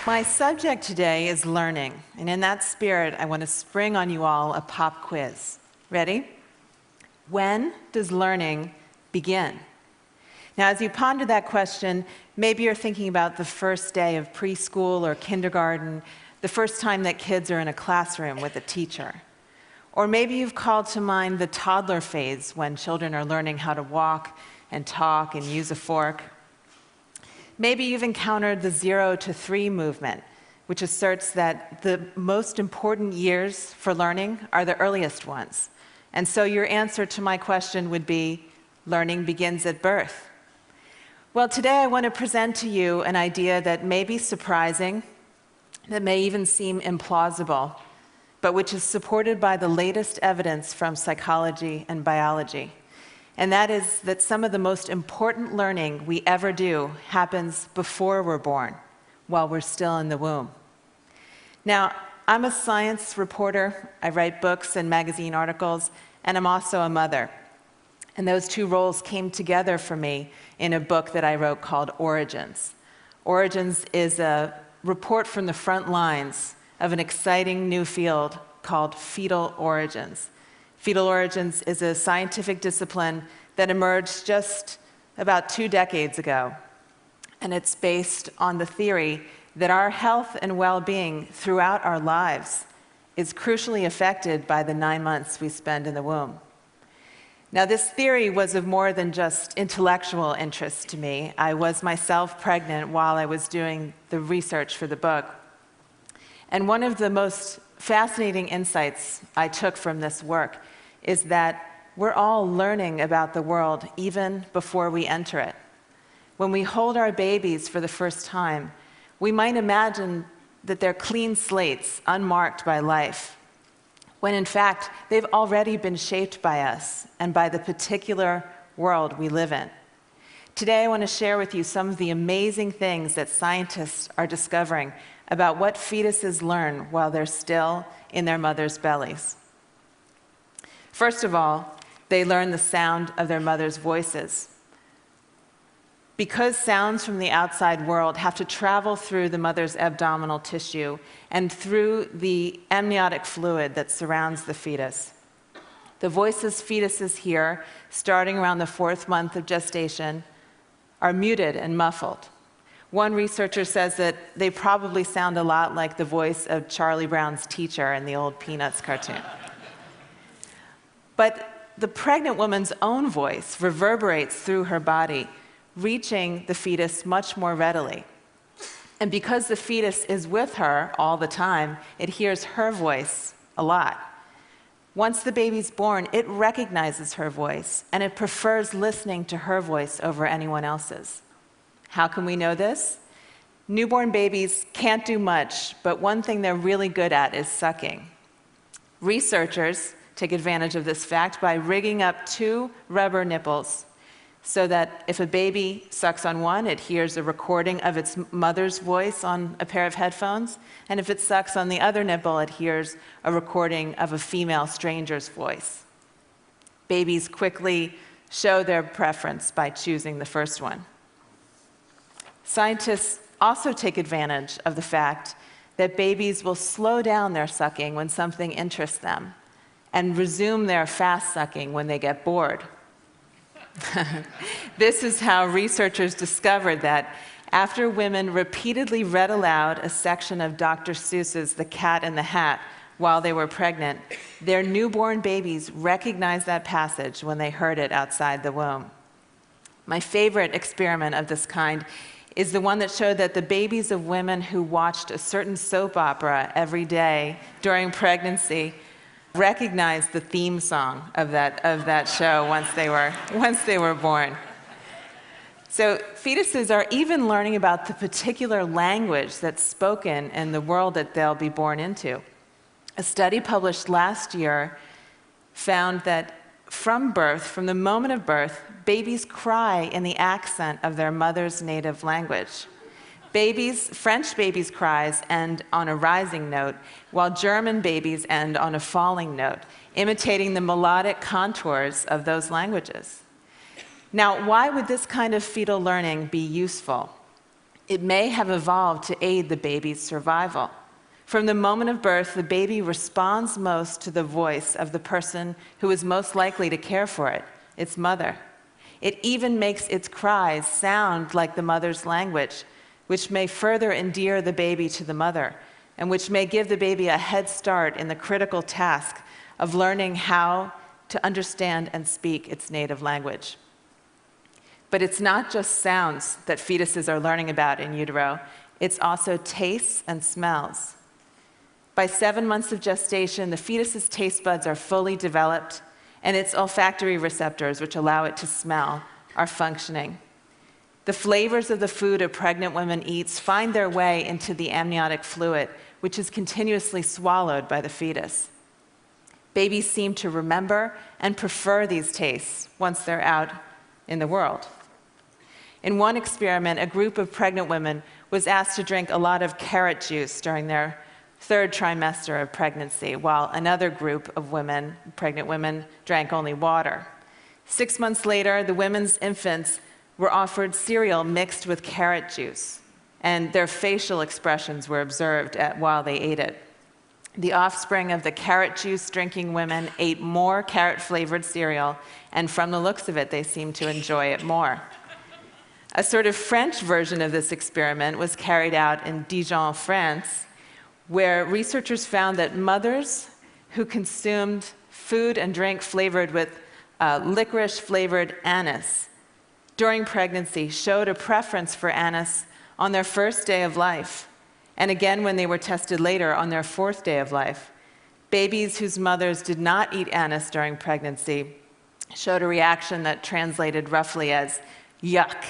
My subject today is learning, and in that spirit, I want to spring on you all a pop quiz. Ready? When does learning begin? Now, as you ponder that question, maybe you're thinking about the first day of preschool or kindergarten, the first time that kids are in a classroom with a teacher. Or maybe you've called to mind the toddler phase when children are learning how to walk and talk and use a fork. Maybe you've encountered the 0 to 3 movement, which asserts that the most important years for learning are the earliest ones. And so your answer to my question would be, learning begins at birth. Well, today I want to present to you an idea that may be surprising, that may even seem implausible, but which is supported by the latest evidence from psychology and biology. And that is that some of the most important learning we ever do happens before we're born, while we're still in the womb. Now, I'm a science reporter. I write books and magazine articles, and I'm also a mother. And those two roles came together for me in a book that I wrote called Origins. Origins is a report from the front lines of an exciting new field called fetal origins. Fetal origins is a scientific discipline that emerged just about 2 decades ago. And it's based on the theory that our health and well-being throughout our lives is crucially affected by the 9 months we spend in the womb. Now, this theory was of more than just intellectual interest to me. I was myself pregnant while I was doing the research for the book. And one of the most fascinating insights I took from this work is that we're all learning about the world even before we enter it. When we hold our babies for the first time, we might imagine that they're clean slates, unmarked by life, when in fact, they've already been shaped by us and by the particular world we live in. Today, I want to share with you some of the amazing things that scientists are discovering about what fetuses learn while they're still in their mother's bellies. First of all, they learn the sound of their mother's voices. Because sounds from the outside world have to travel through the mother's abdominal tissue and through the amniotic fluid that surrounds the fetus. The voices fetuses hear, starting around the 4th month of gestation, are muted and muffled. One researcher says that they probably sound a lot like the voice of Charlie Brown's teacher in the old Peanuts cartoon. But the pregnant woman's own voice reverberates through her body, reaching the fetus much more readily. And because the fetus is with her all the time, it hears her voice a lot. Once the baby's born, it recognizes her voice, and it prefers listening to her voice over anyone else's. How can we know this? Newborn babies can't do much, but one thing they're really good at is sucking. Researchers take advantage of this fact by rigging up 2 rubber nipples so that if a baby sucks on one, it hears a recording of its mother's voice on a pair of headphones, and if it sucks on the other nipple, it hears a recording of a female stranger's voice. Babies quickly show their preference by choosing the first one. Scientists also take advantage of the fact that babies will slow down their sucking when something interests them, and resume their fast sucking when they get bored. This is how researchers discovered that after women repeatedly read aloud a section of Dr. Seuss's The Cat in the Hat while they were pregnant, their newborn babies recognized that passage when they heard it outside the womb. My favorite experiment of this kind is the one that showed that the babies of women who watched a certain soap opera every day during pregnancy recognized the theme song of that show once they were born. So fetuses are even learning about the particular language that's spoken in the world that they'll be born into. A study published last year found that from birth, from the moment of birth, babies cry in the accent of their mother's native language. French babies' cries end on a rising note, while German babies end on a falling note, imitating the melodic contours of those languages. Now, why would this kind of fetal learning be useful? It may have evolved to aid the baby's survival. From the moment of birth, the baby responds most to the voice of the person who is most likely to care for it, its mother. It even makes its cries sound like the mother's language, which may further endear the baby to the mother, and which may give the baby a head start in the critical task of learning how to understand and speak its native language. But it's not just sounds that fetuses are learning about in utero, it's also tastes and smells. By 7 months of gestation, the fetus's taste buds are fully developed, and its olfactory receptors, which allow it to smell, are functioning. The flavors of the food a pregnant woman eats find their way into the amniotic fluid, which is continuously swallowed by the fetus. Babies seem to remember and prefer these tastes once they're out in the world. In one experiment, a group of pregnant women was asked to drink a lot of carrot juice during their 3rd trimester of pregnancy, while another group of pregnant women, drank only water. 6 months later, the women's infants were offered cereal mixed with carrot juice, and their facial expressions were observed while they ate it. The offspring of the carrot juice drinking women ate more carrot-flavored cereal, and from the looks of it, they seemed to enjoy it more. A sort of French version of this experiment was carried out in Dijon, France, where researchers found that mothers who consumed food and drink flavored with licorice-flavored anise during pregnancy showed a preference for anise on their 1st day of life, and again when they were tested later on their 4th day of life. Babies whose mothers did not eat anise during pregnancy showed a reaction that translated roughly as yuck.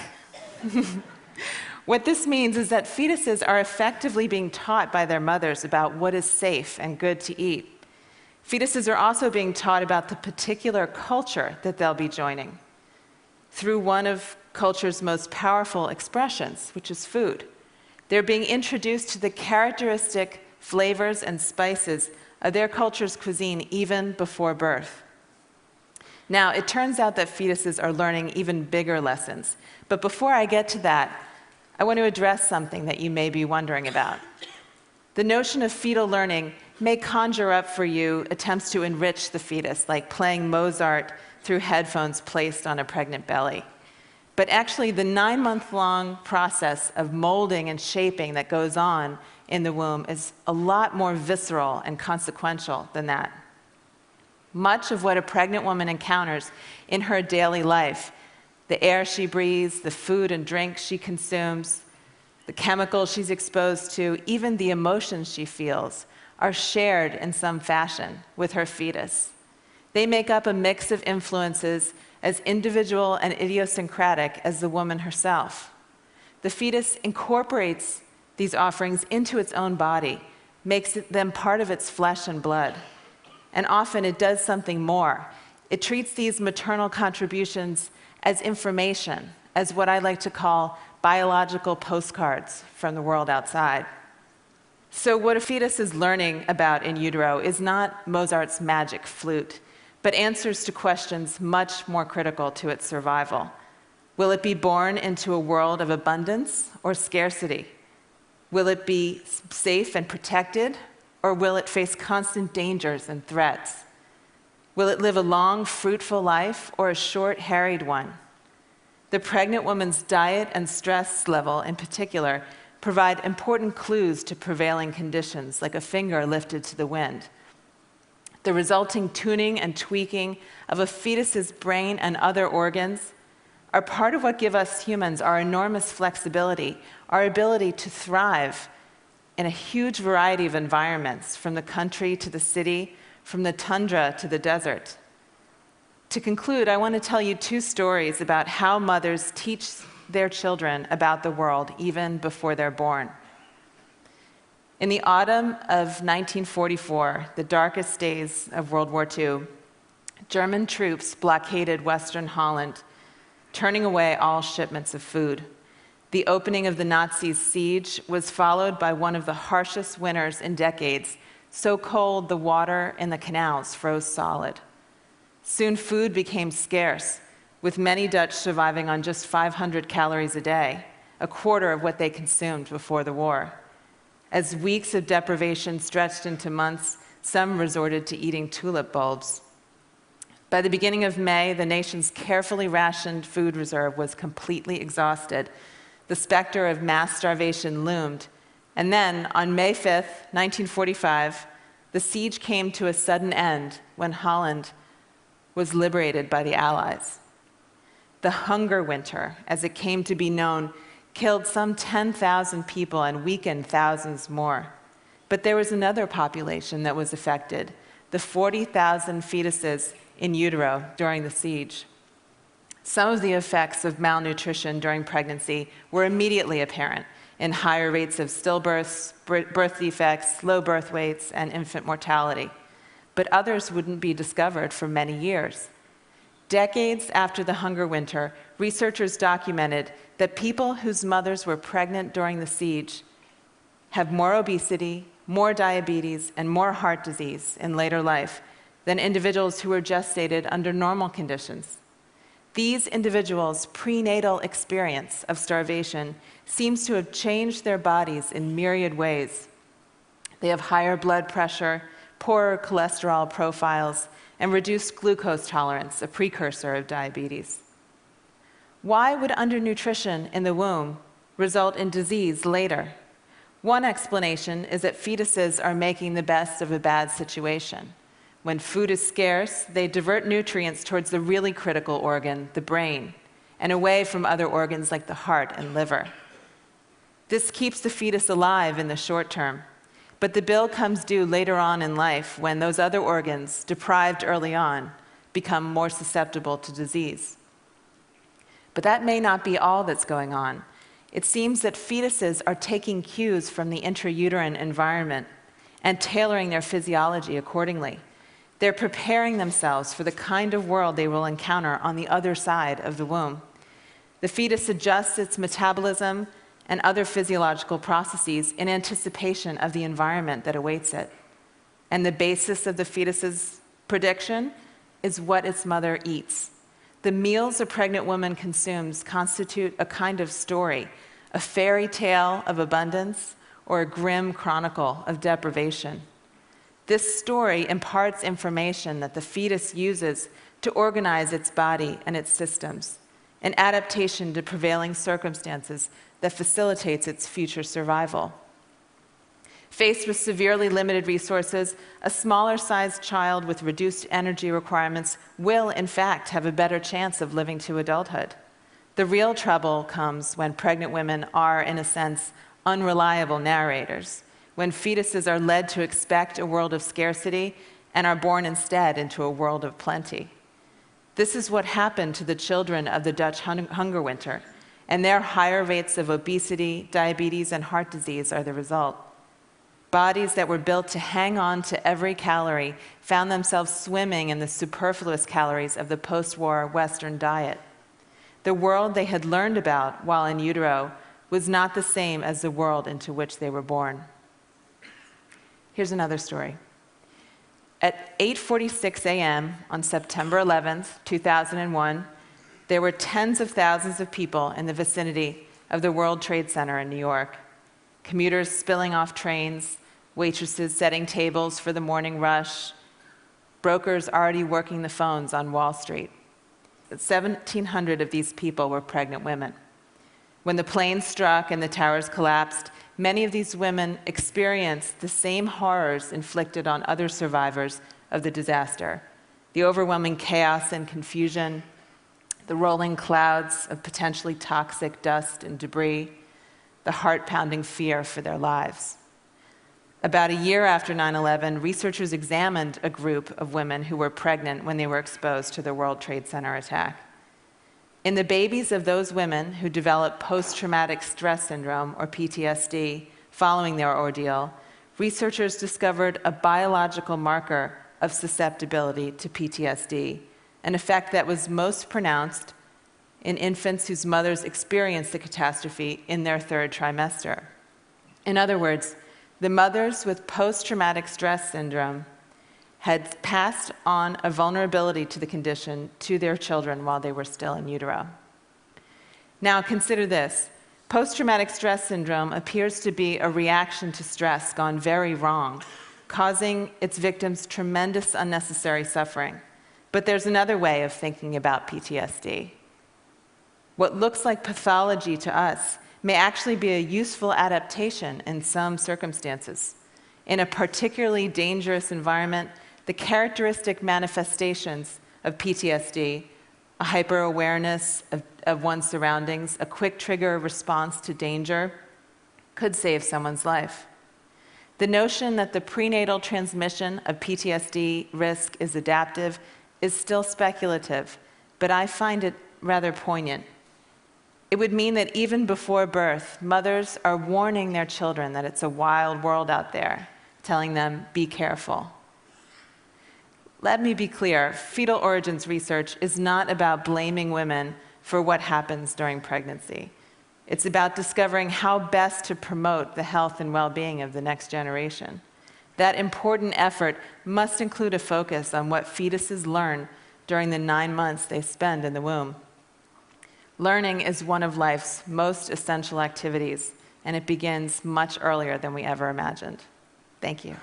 What this means is that fetuses are effectively being taught by their mothers about what is safe and good to eat. Fetuses are also being taught about the particular culture that they'll be joining through one of culture's most powerful expressions, which is food. They're being introduced to the characteristic flavors and spices of their culture's cuisine even before birth. Now, it turns out that fetuses are learning even bigger lessons. But before I get to that, I want to address something that you may be wondering about. The notion of fetal learning may conjure up for you attempts to enrich the fetus, like playing Mozart through headphones placed on a pregnant belly. But actually, the 9-month-long process of molding and shaping that goes on in the womb is a lot more visceral and consequential than that. Much of what a pregnant woman encounters in her daily life, the air she breathes, the food and drink she consumes, the chemicals she's exposed to, even the emotions she feels, are shared in some fashion with her fetus. They make up a mix of influences as individual and idiosyncratic as the woman herself. The fetus incorporates these offerings into its own body, makes them part of its flesh and blood. And often it does something more. It treats these maternal contributions as information, as what I like to call biological postcards from the world outside. So what a fetus is learning about in utero is not Mozart's magic flute, but answers to questions much more critical to its survival. Will it be born into a world of abundance or scarcity? Will it be safe and protected, or will it face constant dangers and threats? Will it live a long, fruitful life or a short, harried one? The pregnant woman's diet and stress level, in particular, provide important clues to prevailing conditions, like a finger lifted to the wind. The resulting tuning and tweaking of a fetus's brain and other organs are part of what give us humans our enormous flexibility, our ability to thrive in a huge variety of environments, from the country to the city, from the tundra to the desert. To conclude, I want to tell you 2 stories about how mothers teach their children about the world even before they're born. In the autumn of 1944, the darkest days of World War II, German troops blockaded Western Holland, turning away all shipments of food. The opening of the Nazis' siege was followed by one of the harshest winters in decades, so cold the water in the canals froze solid. Soon food became scarce, with many Dutch surviving on just 500 calories a day, a quarter of what they consumed before the war. As weeks of deprivation stretched into months, some resorted to eating tulip bulbs. By the beginning of May, the nation's carefully rationed food reserve was completely exhausted. The specter of mass starvation loomed. And then, on May 5th, 1945, the siege came to a sudden end when Holland was liberated by the Allies. The hunger winter, as it came to be known, killed some 10,000 people and weakened thousands more. But there was another population that was affected, the 40,000 fetuses in utero during the siege. Some of the effects of malnutrition during pregnancy were immediately apparent in higher rates of stillbirths, birth defects, low birth weights, and infant mortality. But others wouldn't be discovered for many years. Decades after the hunger winter, researchers documented that people whose mothers were pregnant during the siege have more obesity, more diabetes, and more heart disease in later life than individuals who were gestated under normal conditions. These individuals' prenatal experience of starvation seems to have changed their bodies in myriad ways. They have higher blood pressure, poorer cholesterol profiles, and reduced glucose tolerance, a precursor of diabetes. Why would undernutrition in the womb result in disease later? One explanation is that fetuses are making the best of a bad situation. When food is scarce, they divert nutrients towards the really critical organ, the brain, and away from other organs like the heart and liver. This keeps the fetus alive in the short term, but the bill comes due later on in life when those other organs, deprived early on, become more susceptible to disease. But that may not be all that's going on. It seems that fetuses are taking cues from the intrauterine environment and tailoring their physiology accordingly. They're preparing themselves for the kind of world they will encounter on the other side of the womb. The fetus adjusts its metabolism and other physiological processes in anticipation of the environment that awaits it. And the basis of the fetus's prediction is what its mother eats. The meals a pregnant woman consumes constitute a kind of story, a fairy tale of abundance or a grim chronicle of deprivation. This story imparts information that the fetus uses to organize its body and its systems, an adaptation to prevailing circumstances that facilitates its future survival. Faced with severely limited resources, a smaller-sized child with reduced energy requirements will, in fact, have a better chance of living to adulthood. The real trouble comes when pregnant women are, in a sense, unreliable narrators, when fetuses are led to expect a world of scarcity and are born instead into a world of plenty. This is what happened to the children of the Dutch hunger winter, and their higher rates of obesity, diabetes, and heart disease are the result. Bodies that were built to hang on to every calorie found themselves swimming in the superfluous calories of the post-war Western diet. The world they had learned about while in utero was not the same as the world into which they were born. Here's another story. At 8:46 a.m. on September 11th, 2001, there were tens of thousands of people in the vicinity of the World Trade Center in New York. Commuters spilling off trains, waitresses setting tables for the morning rush, brokers already working the phones on Wall Street. 1,700 of these people were pregnant women. When the plane struck and the towers collapsed, many of these women experienced the same horrors inflicted on other survivors of the disaster: the overwhelming chaos and confusion, the rolling clouds of potentially toxic dust and debris, the heart-pounding fear for their lives. About a year after 9/11, researchers examined a group of women who were pregnant when they were exposed to the World Trade Center attack. In the babies of those women who developed post-traumatic stress syndrome, or PTSD, following their ordeal, researchers discovered a biological marker of susceptibility to PTSD, an effect that was most pronounced in infants whose mothers experienced the catastrophe in their third trimester. In other words, the mothers with post-traumatic stress syndrome had passed on a vulnerability to the condition to their children while they were still in utero. Now consider this. Post-traumatic stress syndrome appears to be a reaction to stress gone very wrong, causing its victims tremendous unnecessary suffering. But there's another way of thinking about PTSD. What looks like pathology to us may actually be a useful adaptation in some circumstances. In a particularly dangerous environment, the characteristic manifestations of PTSD, a hyper-awareness of one's surroundings, a quick trigger response to danger, could save someone's life. The notion that the prenatal transmission of PTSD risk is adaptive is still speculative, but I find it rather poignant. It would mean that even before birth, mothers are warning their children that it's a wild world out there, telling them, be careful. Let me be clear, fetal origins research is not about blaming women for what happens during pregnancy. It's about discovering how best to promote the health and well-being of the next generation. That important effort must include a focus on what fetuses learn during the 9 months they spend in the womb. Learning is one of life's most essential activities, and it begins much earlier than we ever imagined. Thank you.